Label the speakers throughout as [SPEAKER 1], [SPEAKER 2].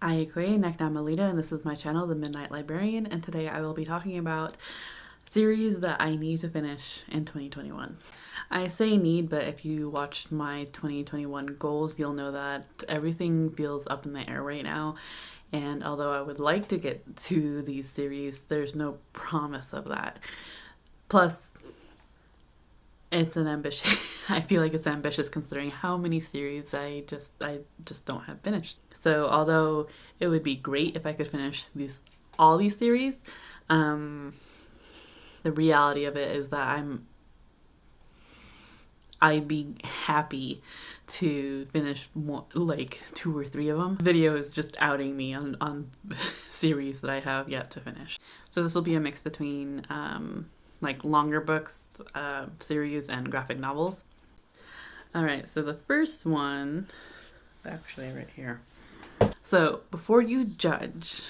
[SPEAKER 1] Aikwe Neknamalita, and this is my channel, The Midnight Librarian, and today I will be talking about series that I need to finish in 2021. I say need, but if you watched my 2021 goals, you'll know that everything feels up in the air right now, and although I would like to get to these series, there's no promise of that. Plus, it's an ambitious. I feel like it's ambitious considering how many series I just don't have finished. So although it would be great if I could finish all these series, the reality of it is that I'd be happy to finish like 2 or 3 of them. The video is just outing me on series that I have yet to finish. So this will be a mix between like longer books, series, and graphic novels. Alright, so the first one, actually right here. So before you judge,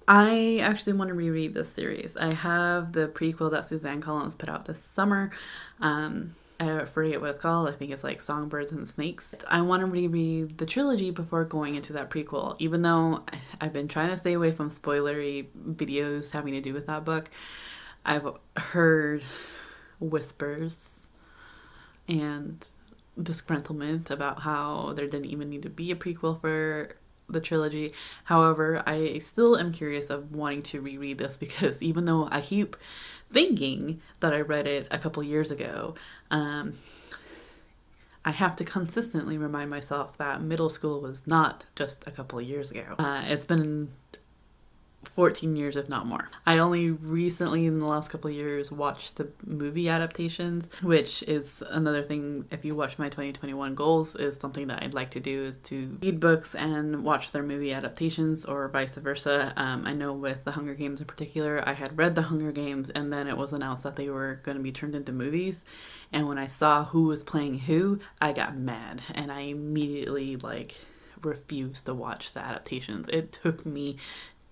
[SPEAKER 1] I actually want to reread this series. I have the prequel that Suzanne Collins put out this summer. I forget what it's called. I think it's like Songbirds and Snakes. I want to reread the trilogy before going into that prequel, even though I've been trying to stay away from spoilery videos having to do with that book. I've heard whispers and disgruntlement about how there didn't even need to be a prequel for the trilogy. However, I still am curious of wanting to reread this because even though I keep thinking that I read it a couple years ago, I have to consistently remind myself that middle school was not just a couple of years ago. It's been 14 years, if not more. I only recently, in the last couple of years, watched the movie adaptations, which is another thing. If you watch my 2021 goals, is something that I'd like to do, is to read books and watch their movie adaptations, or vice versa. I know with The Hunger Games in particular, I had read The Hunger Games and then it was announced that they were going to be turned into movies, and when I saw who was playing who, I got mad and I immediately refused to watch the adaptations. It took me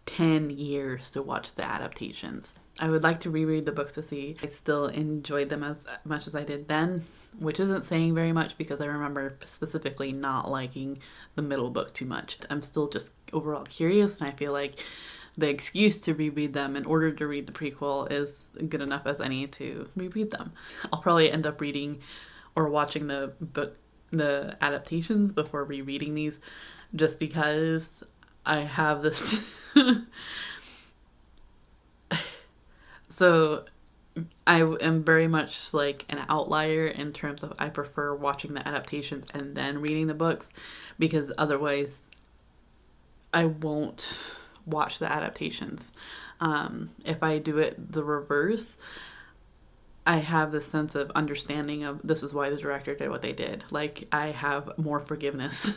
[SPEAKER 1] 10 years to watch the adaptations. I would like to reread the books to see if I still enjoyed them as much as I did then, which isn't saying very much because I remember specifically not liking the middle book too much. I'm still just overall curious, and I feel like the excuse to reread them in order to read the prequel is good enough as any to reread them. I'll probably end up reading or watching the adaptations before rereading these, just because I have this so I am very much like an outlier in terms of I prefer watching the adaptations and then reading the books, because otherwise I won't watch the adaptations. If I do it the reverse, I have this sense of understanding of this is why the director did what they did. Like, I have more forgiveness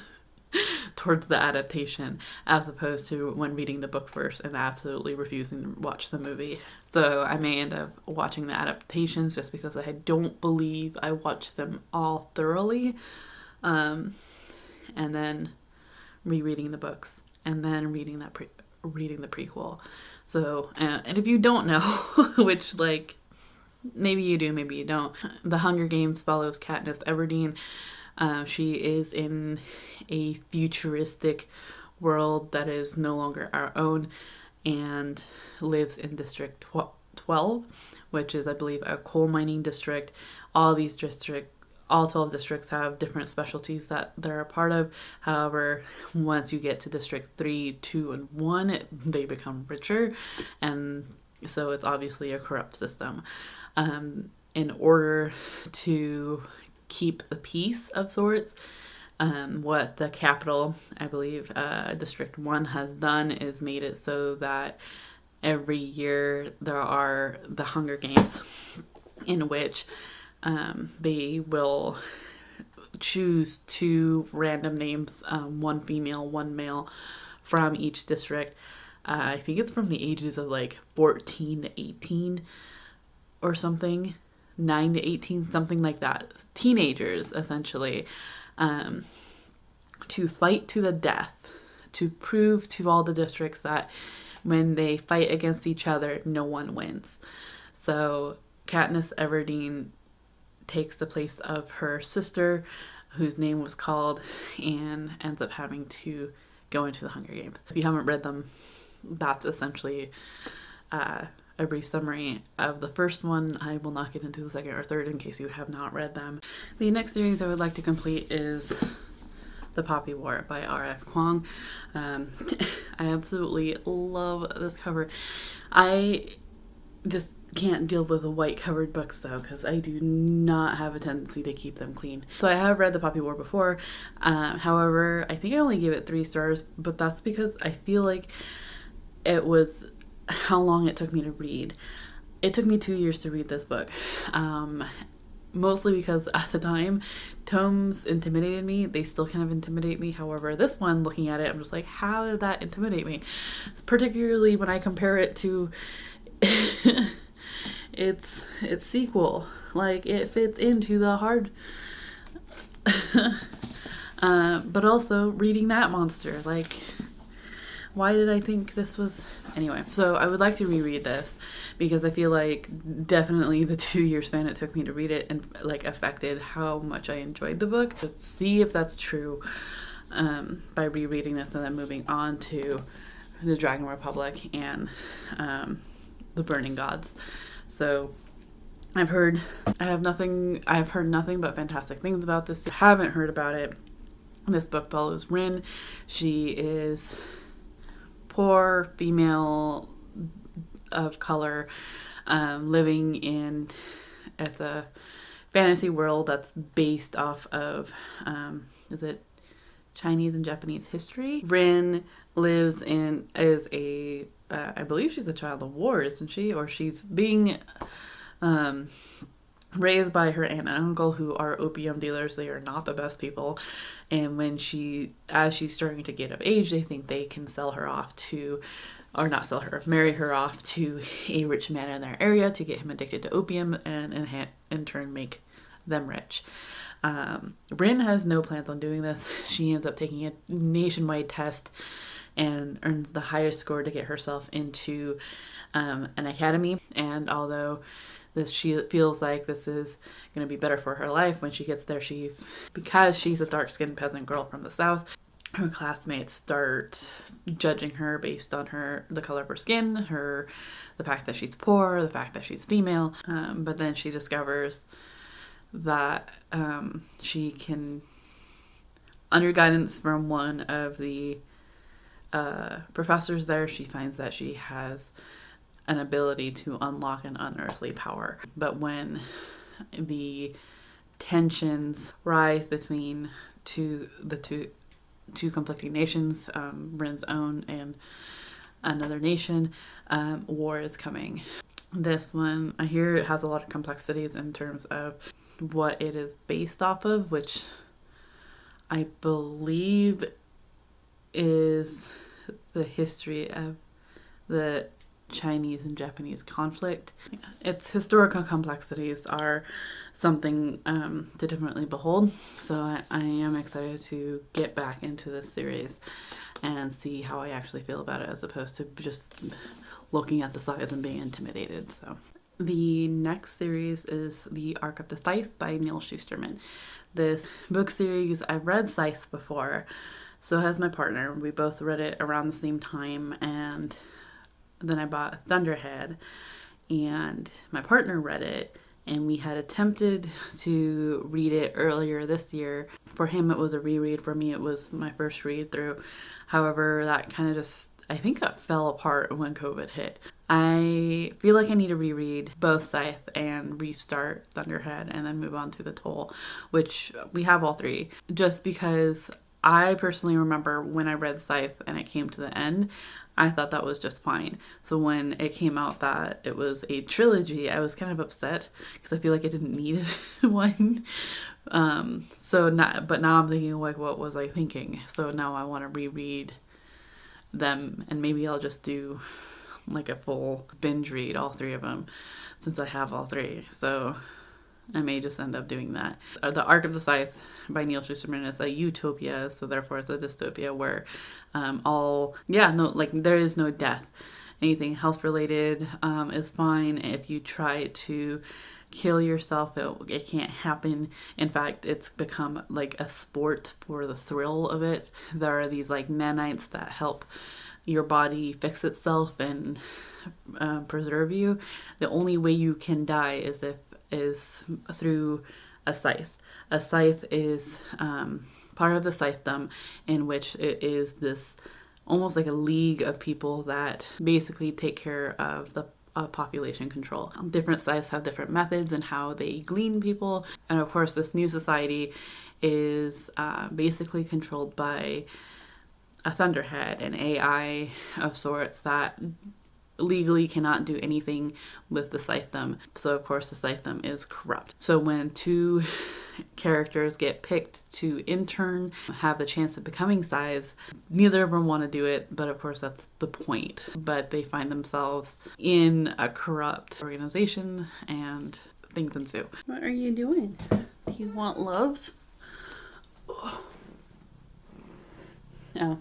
[SPEAKER 1] towards the adaptation as opposed to when reading the book first and absolutely refusing to watch the movie. So I may end up watching the adaptations just because I don't believe I watched them all thoroughly, and then rereading the books and then reading the prequel. So and if you don't know, which maybe you do, maybe you don't, The Hunger Games follows Katniss Everdeen. She is in a futuristic world that is no longer our own and lives in District 12, which is, I believe, a coal mining district. All 12 districts have different specialties that they're a part of. However, once you get to District 3, 2, and 1, they become richer, and so it's obviously a corrupt system. In order to keep the peace of sorts, what the capital, I believe, District 1 has done is made it so that every year there are the Hunger Games, in which they will choose 2 random names, 1 female, 1 male, from each district. I think it's from the ages of 14 to 18 or something. 9 to 18, something like that. Teenagers, essentially, to fight to the death, to prove to all the districts that when they fight against each other, no one wins. So Katniss Everdeen takes the place of her sister, whose name was called and ends up having to go into the Hunger Games. If you haven't read them, that's essentially a brief summary of the first one. I will not get into the second or third in case you have not read them. The next series I would like to complete is The Poppy War by R.F. Kuang. I absolutely love this cover. I just can't deal with the white covered books though, because I do not have a tendency to keep them clean. So I have read The Poppy War before. However, I think I only gave it 3 stars, but that's because I feel like it was how long it took me to read. It took me 2 years to read this book. Mostly because at the time, tomes intimidated me. They still kind of intimidate me. However, this one, looking at it, I'm just like, how did that intimidate me? Particularly when I compare it to its sequel. Like, it fits into the hard... but also, reading that monster, like... Why did I think this was... Anyway, so I would like to reread this because I feel like definitely the 2-year span it took me to read it and like affected how much I enjoyed the book. Just see if that's true by rereading this and then moving on to the Dragon Republic and the Burning Gods. So I've heard nothing but fantastic things about this. I haven't heard about it. This book follows Rin. She is poor female of color living in it's a fantasy world that's based off of is it Chinese and Japanese history. Rin lives in is a I believe she's a child of war, isn't she? Or she's being raised by her aunt and uncle, who are opium dealers. They are not the best people. And when as she's starting to get of age, they think they can sell her off to, or not sell her, marry her off to a rich man in their area to get him addicted to opium and in turn make them rich. Rin has no plans on doing this. She ends up taking a nationwide test and earns the highest score to get herself into an academy. And although she feels like this is going to be better for her life, when she gets there, because she's a dark-skinned peasant girl from the South, her classmates start judging her based on the color of her skin, the fact that she's poor, the fact that she's female. But then she discovers that she can, under guidance from one of the professors there, she finds that she has an ability to unlock an unearthly power. But when the tensions rise between the two conflicting nations, Rin's own and another nation, war is coming. This one, I hear it has a lot of complexities in terms of what it is based off of, which I believe is the history of the Chinese and Japanese conflict. Its historical complexities are something to definitely behold. So I am excited to get back into this series and see how I actually feel about it, as opposed to just looking at the size and being intimidated. So the next series is The Arc of the Cythe by Neil Shusterman. This book series, I've read Cythe before, so has my partner. We both read it around the same time, and then I bought Thunderhead, and my partner read it, and we had attempted to read it earlier this year. For him, it was a reread. For me, it was my first read through. However, that kind of just, I think that fell apart when COVID hit. I feel like I need to reread both Cythe and restart Thunderhead and then move on to The Toll, which we have all 3, just because I personally remember when I read Cythe and it came to the end, I thought that was just fine. So when it came out that it was a trilogy, I was kind of upset because I feel like I didn't need one. But now I'm thinking, like, what was I thinking? So now I want to reread them, and maybe I'll just do like a full binge read, all 3 of them, since I have all 3. So I may just end up doing that. The Arc of the Cythe by Neil Shusterman is a utopia, so therefore it's a dystopia where there is no death. Anything health related is fine. If you try to kill yourself. It can't happen. In fact, it's become like a sport for the thrill of it. There are these like nanites that help your body fix itself and preserve you. The only way you can die is through a scythe. A scythe is part of the Cythe, in which it is this almost like a league of people that basically take care of the population control. Different scythes have different methods and how they glean people. And of course, this new society is basically controlled by a thunderhead, an AI of sorts that legally cannot do anything with the Cythe. So of course the Cythe is corrupt. So when two characters get picked to intern, have the chance of becoming Cythes, neither of them want to do it, but of course that's the point. But they find themselves in a corrupt organization and things ensue. What are you doing? Do you want loves? Oh,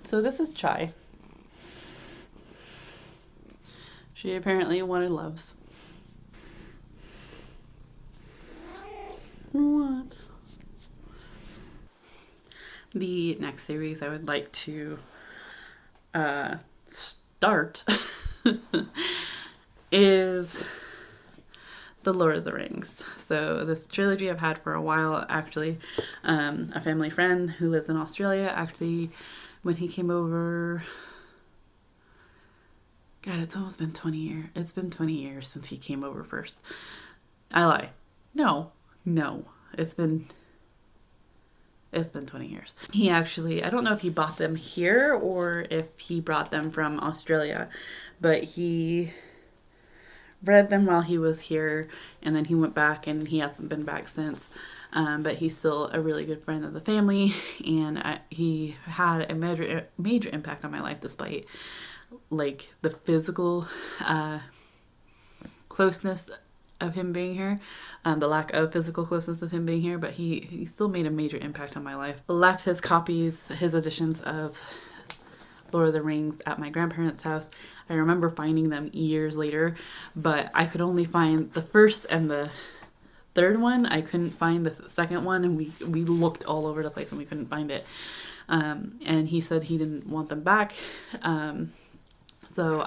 [SPEAKER 1] so this is Chai. She apparently wanted loves. What? The next series I would like to start is The Lord of the Rings. So this trilogy I've had for a while, actually. A family friend who lives in Australia, actually, when he came over... God, it's almost been 20 years. It's been 20 years since he came over first. I lie. No. It's been 20 years. He actually, I don't know if he bought them here or if he brought them from Australia, but he read them while he was here, and then he went back, and he hasn't been back since. But he's still a really good friend of the family, and he had a major impact on my life, despite like the physical closeness of him being here, the lack of physical closeness of him being here, but he still made a major impact on my life. Left his copies, his editions of Lord of the Rings at my grandparents' house. I remember finding them years later, but I could only find the first and the third one. I couldn't find the second one, and we looked all over the place and we couldn't find it. And he said he didn't want them back. So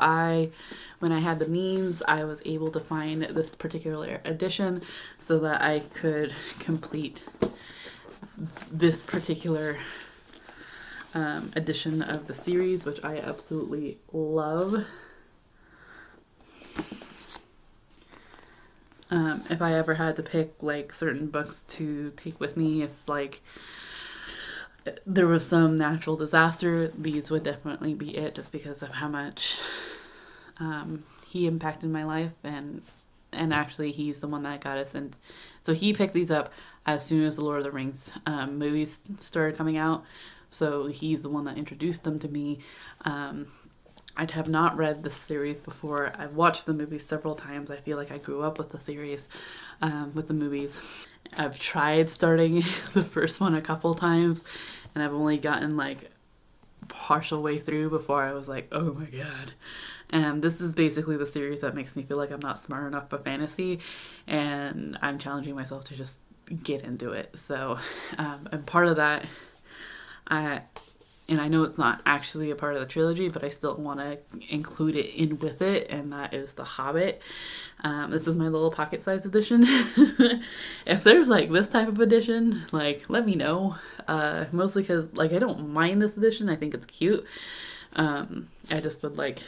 [SPEAKER 1] when I had the means, I was able to find this particular edition so that I could complete this particular edition of the series, which I absolutely love. If I ever had to pick like certain books to take with me, if like there was some natural disaster, these would definitely be it, just because of how much he impacted my life, and actually he's the one that got us. And so he picked these up as soon as the Lord of the Rings movies started coming out, so he's the one that introduced them to me. I have not read this series before. I've watched the movies several times. I feel like I grew up with the series, with the movies. I've tried starting the first one a couple times, and I've only gotten like partial way through before I was like, oh my god. And this is basically the series that makes me feel like I'm not smart enough for fantasy, and I'm challenging myself to just get into it. So, and part of that, and I know it's not actually a part of the trilogy, but I still want to include it in with it, and that is The Hobbit. This is my little pocket-sized edition. If there's like this type of edition, like let me know. Mostly because like I don't mind this edition. I think it's cute. I just would like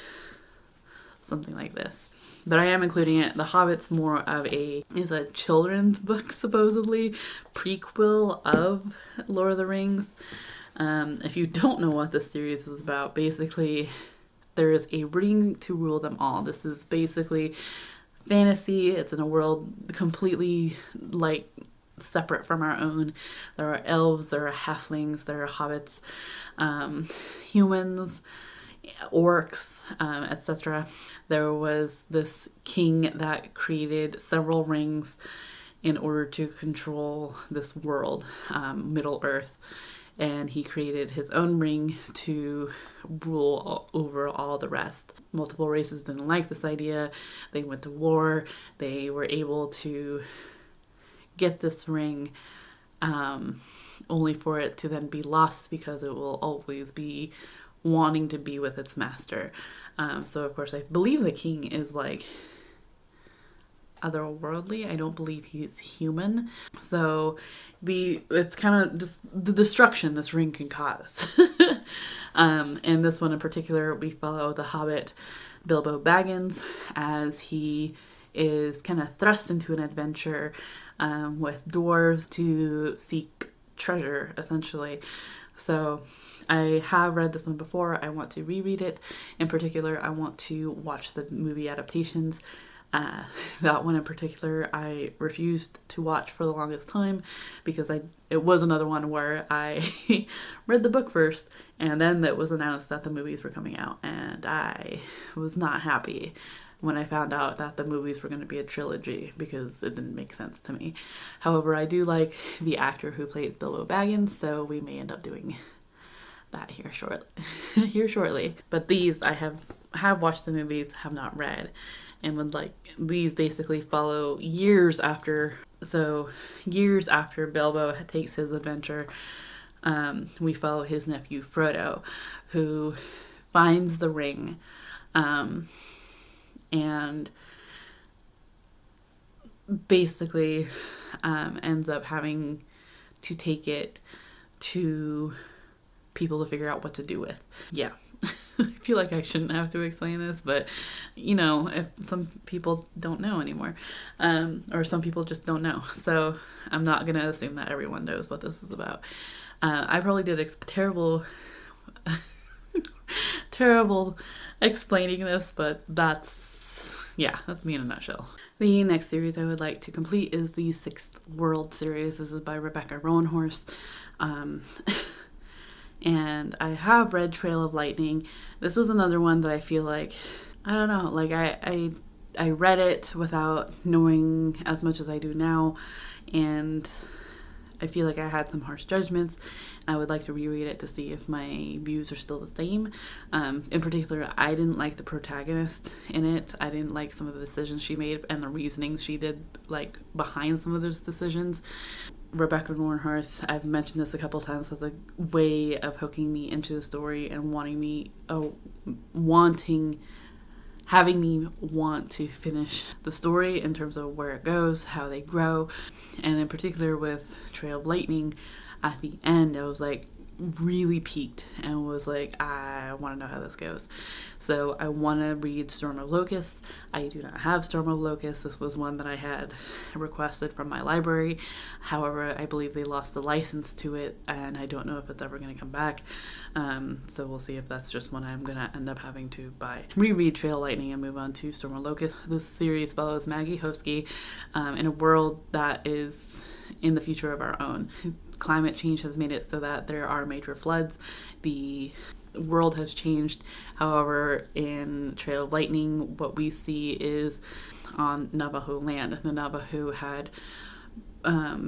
[SPEAKER 1] something like this. But I am including it. The Hobbit's more of is a children's book, supposedly, prequel of Lord of the Rings. If you don't know what this series is about, basically there is a ring to rule them all. This is basically fantasy. It's in a world completely like separate from our own. There are elves, there are halflings, there are hobbits, humans, orcs, etc. There was this king that created several rings in order to control this world, Middle Earth. and he created his own ring to rule over all the rest. Multiple races didn't like this idea. They went to war. They were able to get this ring, only for it to then be lost because it will always be wanting to be with its master. So of course I believe the king is like otherworldly. I don't believe he's human. So it's kind of just the destruction this ring can cause. And this one in particular, we follow the hobbit Bilbo Baggins as he is kind of thrust into an adventure with dwarves to seek treasure, essentially. So I have read this one before. I want to reread it. In particular, I want to watch the movie adaptations. That one in particular, I refused to watch for the longest time because it was another one where I read the book first, and then it was announced that the movies were coming out, and I was not happy when I found out that the movies were going to be a trilogy because it didn't make sense to me. However, I do like the actor who plays Bilbo Baggins, so we may end up doing that here shortly. But these I have watched the movies, have not read, and would like these basically follow years after Bilbo takes his adventure. We follow his nephew Frodo, who finds the ring, and basically ends up having to take it to people to figure out what to do with. Yeah. I feel like I shouldn't have to explain this, but if some people don't know anymore, or some people just don't know, so I'm not gonna assume that everyone knows what this is about. I probably did terrible explaining this, but that's me in a nutshell. The next series I would like to complete is the Sixth World series. This is by Rebecca Roanhorse. And I have read Trail of Lightning. This was another one that I feel like, I don't know, like I read it without knowing as much as I do now, and I feel like I had some harsh judgments. I would like to reread it to see if my views are still the same. In particular, I didn't like the protagonist in it. I didn't like some of the decisions she made and the reasonings she did, like, behind some of those decisions. Rebecca Roanhorse, I've mentioned this a couple times, has a way of hooking me into the story and having me want to finish the story in terms of where it goes, how they grow. And in particular with Trail of Lightning, at the end I was like really peaked and was like, I want to know how this goes. So I want to read Storm of Locusts. I do not have Storm of Locusts. This was one that I had requested from my library. However, I believe they lost the license to it, and I don't know if it's ever going to come back. So we'll see if that's just one I'm going to end up having to buy. Reread Trail of Lightning and move on to Storm of Locusts. This series follows Maggie Hosky in a world that is in the future of our own. Climate change has made it so that there are major floods. The world has changed. However, in Trail of Lightning, what we see is on Navajo land. The Navajo had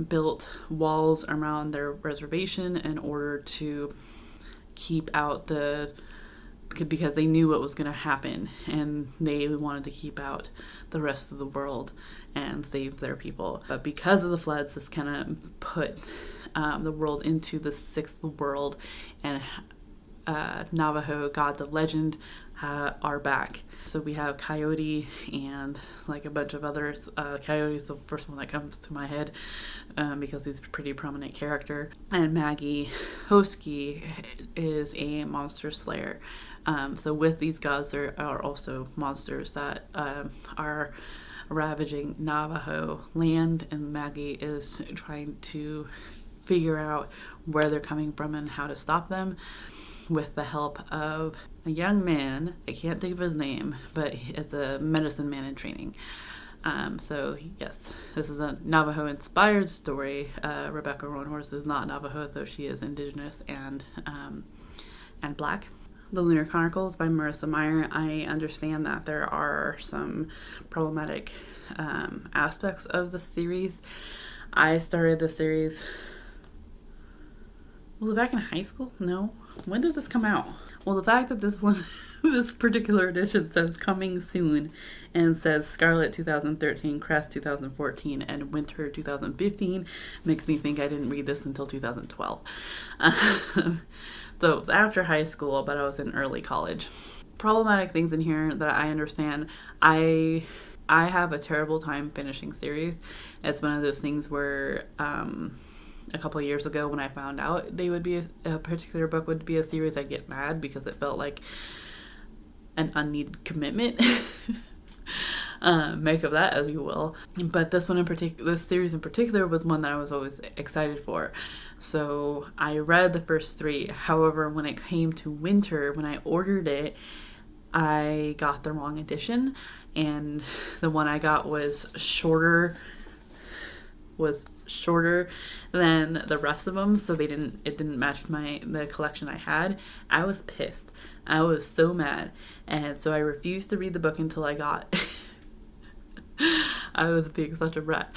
[SPEAKER 1] built walls around their reservation in order to keep out because they knew what was going to happen, and they wanted to keep out the rest of the world and save their people. But because of the floods, this kind of put the world into the Sixth World, and Navajo gods of legend are back. So we have Coyote and like a bunch of others. Coyote is the first one that comes to my head because he's a pretty prominent character. And Maggie Hosky is a monster slayer. So with these gods, there are also monsters that are ravaging Navajo land, and Maggie is trying to figure out where they're coming from and how to stop them with the help of a young man. I can't think of his name, but it's a medicine man in training. So yes, this is a Navajo inspired story. Rebecca Roanhorse is not Navajo, though she is Indigenous and Black. The Lunar Chronicles by Marissa Meyer. I understand that there are some problematic aspects of the series. I started the series Was it back in high school? No. When did this come out? Well, the fact that this one, this particular edition says coming soon and says Scarlet 2013, Crest 2014, and Winter 2015 makes me think I didn't read this until 2012. So it was after high school, but I was in early college. Problematic things in here that I understand. I have a terrible time finishing series. It's one of those things where a couple of years ago when I found out they would be a particular book would be a series, I'd get mad because it felt like an unneeded commitment. Make of that as you will. But this series in particular was one that I was always excited for. So I read the first 3. However, when it came to Winter, when I ordered it, I got the wrong edition, and the one I got was shorter than the rest of them, so it didn't match the collection I had. I was pissed. I was so mad, and so I refused to read the book until I got I was being such a brat.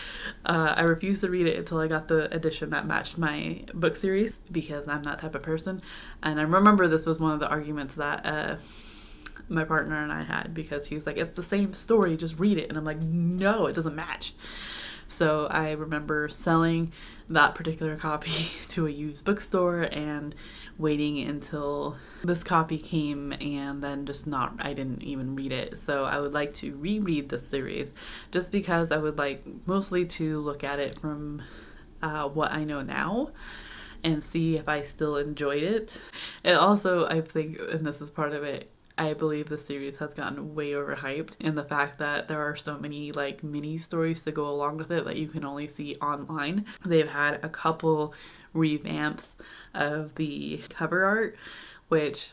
[SPEAKER 1] I refused to read it until I got the edition that matched my book series, because I'm that type of person. And I remember this was one of the arguments that my partner and I had, because he was like, it's the same story, just read it. And I'm like, no, it doesn't match. So I remember selling that particular copy to a used bookstore and waiting until this copy came, and then I didn't even read it. So I would like to reread the series, just because I would like mostly to look at it from what I know now and see if I still enjoyed it. And also, I think, and this is part of it, I believe the series has gotten way overhyped in the fact that there are so many like mini stories to go along with it that you can only see online. They've had a couple revamps of the cover art, which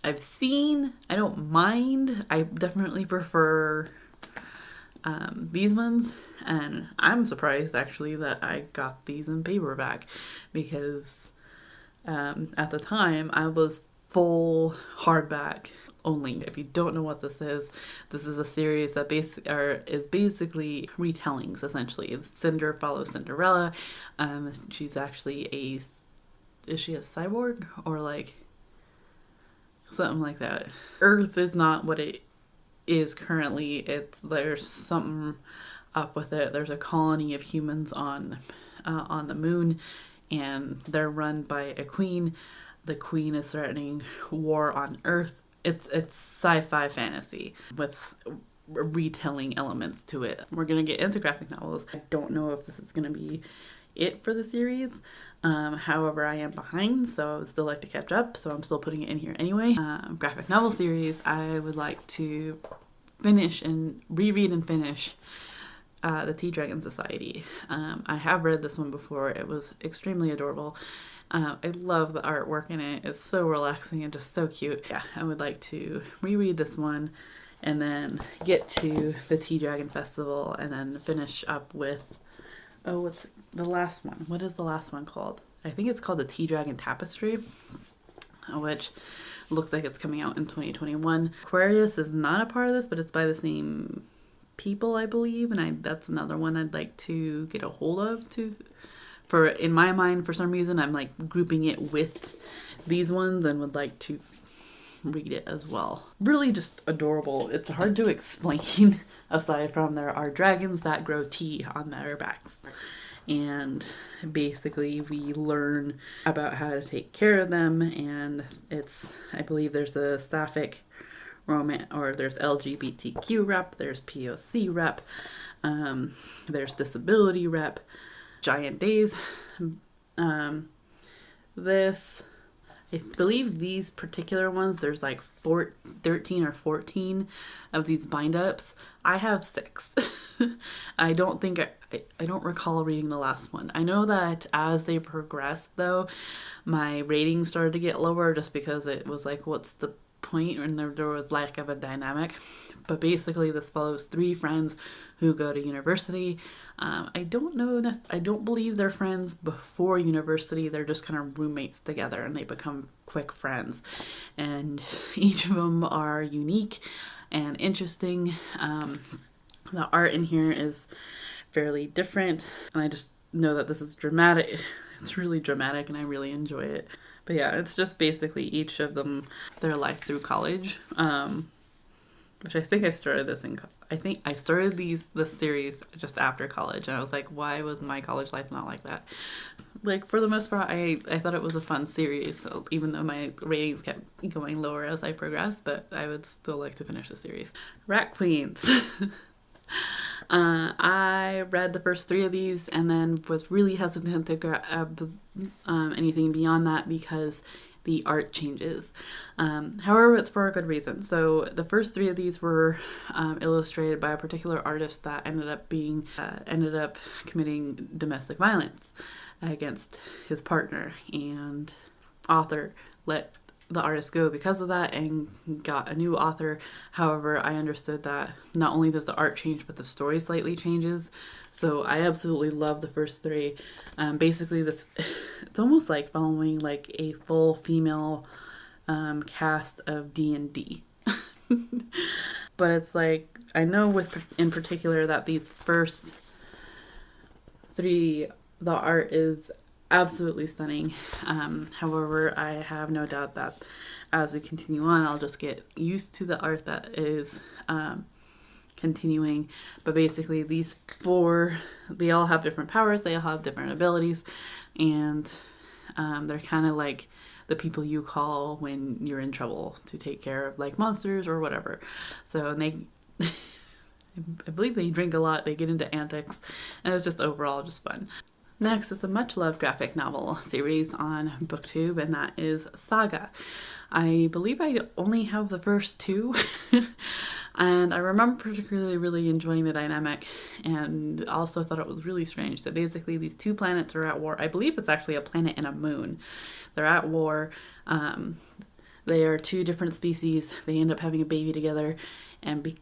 [SPEAKER 1] I've seen. I don't mind. I definitely prefer these ones, and I'm surprised actually that I got these in paperback, because at the time I was full hardback only. If you don't know what this is a series that is basically retellings, essentially. Cinder follows Cinderella. She's actually is she a cyborg or like something like that? Earth is not what it is currently. There's something up with it. There's a colony of humans on the moon, and they're run by a queen. The queen is threatening war on Earth. It's sci-fi fantasy with retelling elements to it. We're gonna get into graphic novels. I don't know if this is gonna be it for the series. However, I am behind, so I would still like to catch up, so I'm still putting it in here anyway. Graphic novel series, I would like to finish and reread and finish the Tea Dragon Society. I have read this one before. It was extremely adorable. I love the artwork in it. It's so relaxing and just so cute. Yeah, I would like to reread this one and then get to the Tea Dragon Festival and then finish up with, what's the last one? What is the last one called? I think it's called the Tea Dragon Tapestry, which looks like it's coming out in 2021. Aquarius is not a part of this, but it's by the same people, I believe, and that's another one I'd like to get a hold of too. In my mind, for some reason, I'm like grouping it with these ones and would like to read it as well. Really just adorable. It's hard to explain aside from there are dragons that grow tea on their backs. And basically we learn about how to take care of them, and I believe there's a sapphic romance, or there's LGBTQ rep, there's POC rep, there's disability rep, giant days. I believe these particular ones, there's like 13 or 14 of these bind-ups. I have 6. I don't recall reading the last one. I know that as they progressed, though, my ratings started to get lower just because it was like, what's the point? And there was lack of a dynamic. But basically, this follows 3 friends who go to university. I don't believe they're friends before university. They're just kind of roommates together, and they become quick friends. And each of them are unique and interesting. The art in here is fairly different, and I just know that this is dramatic. It's really dramatic and I really enjoy it. But yeah, it's just basically each of them, their life through college. Which I think I started this in. I think I started this series just after college, and I was like, why was my college life not like that? Like, for the most part, I thought it was a fun series, so even though my ratings kept going lower as I progressed, but I would still like to finish the series. Rat Queens. I read the first 3 of these and then was really hesitant to grab anything beyond that because the art changes. However, it's for a good reason. So the first 3 of these were illustrated by a particular artist that ended up committing domestic violence against his partner, and author let the artist go because of that and got a new author. However, I understood that not only does the art change, but the story slightly changes. So I absolutely love the first 3. Basically, it's almost like following like a full female cast of D&D. But it's like, I know in particular that these first 3, the art is absolutely stunning. However, I have no doubt that as we continue on, I'll just get used to the art that is continuing. But basically, these 4, they all have different powers, they all have different abilities, and they're kind of like the people you call when you're in trouble to take care of like monsters or whatever. So, and they I believe they drink a lot, they get into antics, and it's just overall just fun. Next is a much loved graphic novel series on BookTube, and that is Saga. I believe I only have the first 2, and I remember particularly really enjoying the dynamic, and also thought it was really strange. So basically, these 2 planets are at war. I believe it's actually a planet and a moon. They're at war. They are 2 different species. They end up having a baby together, and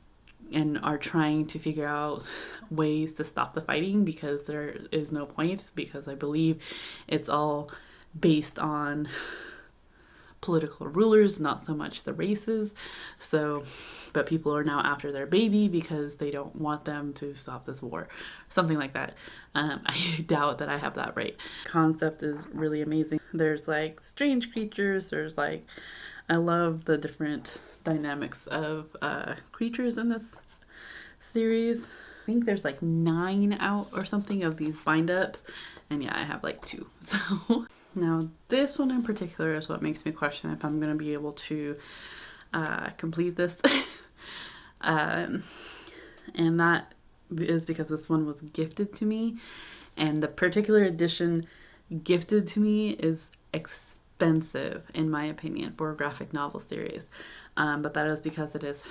[SPEAKER 1] are trying to figure out ways to stop the fighting because there is no point, because I believe it's all based on political rulers, not so much the races. So, but people are now after their baby because they don't want them to stop this war. Something like that. I doubt that I have that right. Concept is really amazing. There's like strange creatures. There's like, I love the different dynamics of creatures in this series. I think there's like 9 out or something of these bind-ups, and yeah, I have like 2. So now this one in particular is what makes me question if I'm going to be able to complete this. And that is because this one was gifted to me, and the particular edition gifted to me is expensive in my opinion for a graphic novel series. But that is because it is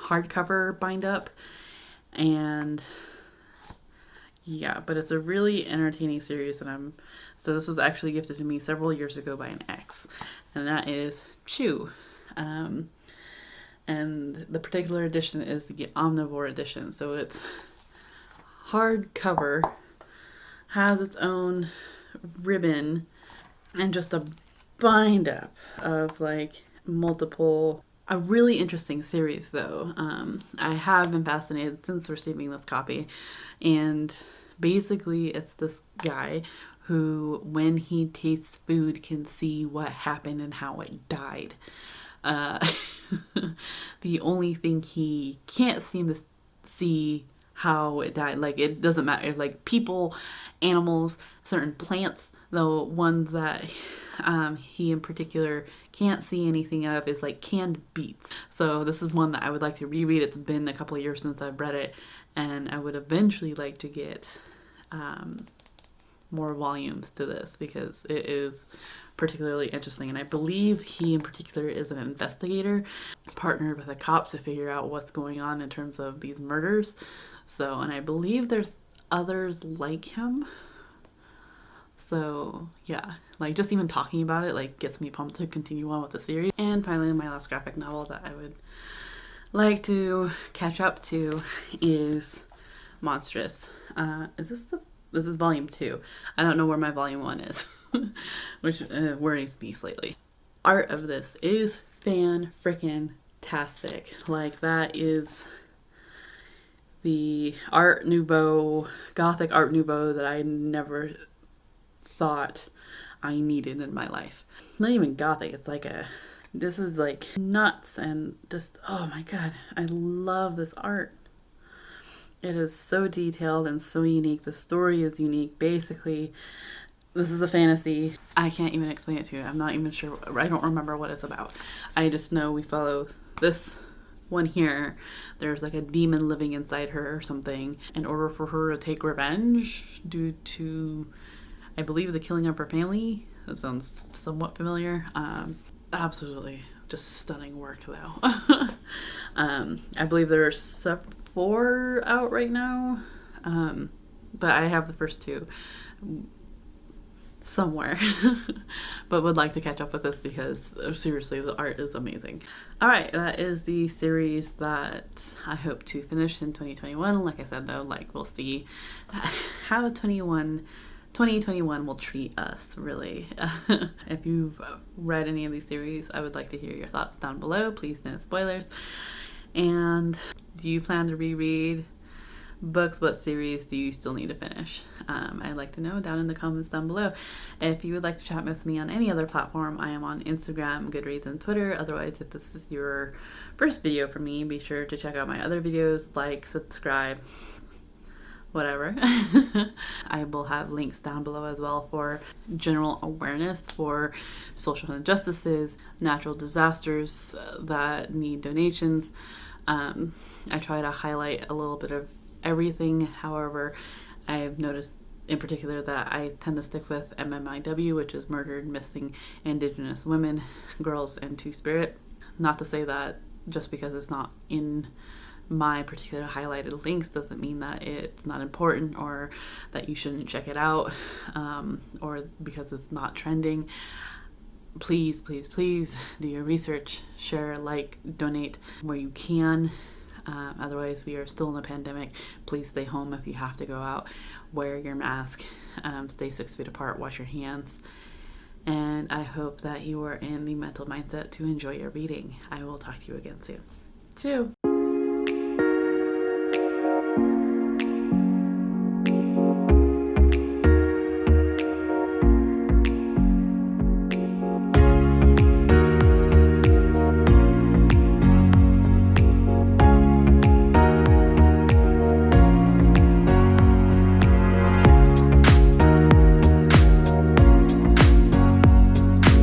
[SPEAKER 1] hardcover bind up, and yeah, but it's a really entertaining series, and so this was actually gifted to me several years ago by an ex, and that is Chew. And the particular edition is the Omnivore edition, so it's hardcover, has its own ribbon, and just a bind up of like multiple. A really interesting series though. I have been fascinated since receiving this copy, and basically it's this guy who, when he tastes food, can see what happened and how it died. The only thing he can't seem to see how it died, like it doesn't matter, like people, animals, certain plants, the ones that he in particular can't see anything of is like canned beets. So this is one that I would like to reread. It's been a couple of years since I've read it, and I would eventually like to get more volumes to this because it is particularly interesting. And I believe he in particular is an investigator partnered with the cops to figure out what's going on in terms of these murders. So, and I believe there's others like him. So yeah, like just even talking about it like gets me pumped to continue on with the series. And finally, my last graphic novel that I would like to catch up to is Monstrous. This is volume 2. I don't know where my volume 1 is, which worries me slightly. Art of this is fan-frickin-tastic. Like, that is the Art Nouveau, Gothic Art Nouveau that I never thought I needed in my life. Not even gothic, it's like this is like nuts and just, oh my god, I love this art. It is so detailed and so unique. The story is unique. Basically, this is a fantasy. I can't even explain it to you. I'm not even sure. I don't remember what it's about. I just know we follow this one here. There's like a demon living inside her or something in order for her to take revenge due to, I believe, the killing of her family. That sounds somewhat familiar. Absolutely just stunning work though. I believe there's 4 out right now, but I have the first 2 somewhere. But would like to catch up with this because seriously the art is amazing. All right, that is the series that I hope to finish in 2021. Like I said though, like we'll see how 2021 will treat us, really. If you've read any of these series, I would like to hear your thoughts down below. Please no spoilers. And do you plan to reread books? What series do you still need to finish? I'd like to know down in the comments down below. If you would like to chat with me on any other platform, I am on Instagram, Goodreads, and Twitter. Otherwise, if this is your first video from me, be sure to check out my other videos, like, subscribe, whatever. I will have links down below as well for general awareness for social injustices, natural disasters that need donations. I try to highlight a little bit of everything. However, I've noticed in particular that I tend to stick with MMIW, which is murdered, missing Indigenous women, girls, and Two-Spirit. Not to say that just because it's not in my particular highlighted links doesn't mean that it's not important or that you shouldn't check it out, or because it's not trending. Please, please, please do your research, share, like, donate where you can. Otherwise, we are still in a pandemic. Please stay home if you have to go out. Wear your mask, stay 6 feet apart, wash your hands. And I hope that you are in the mental mindset to enjoy your reading. I will talk to you again soon. Chew.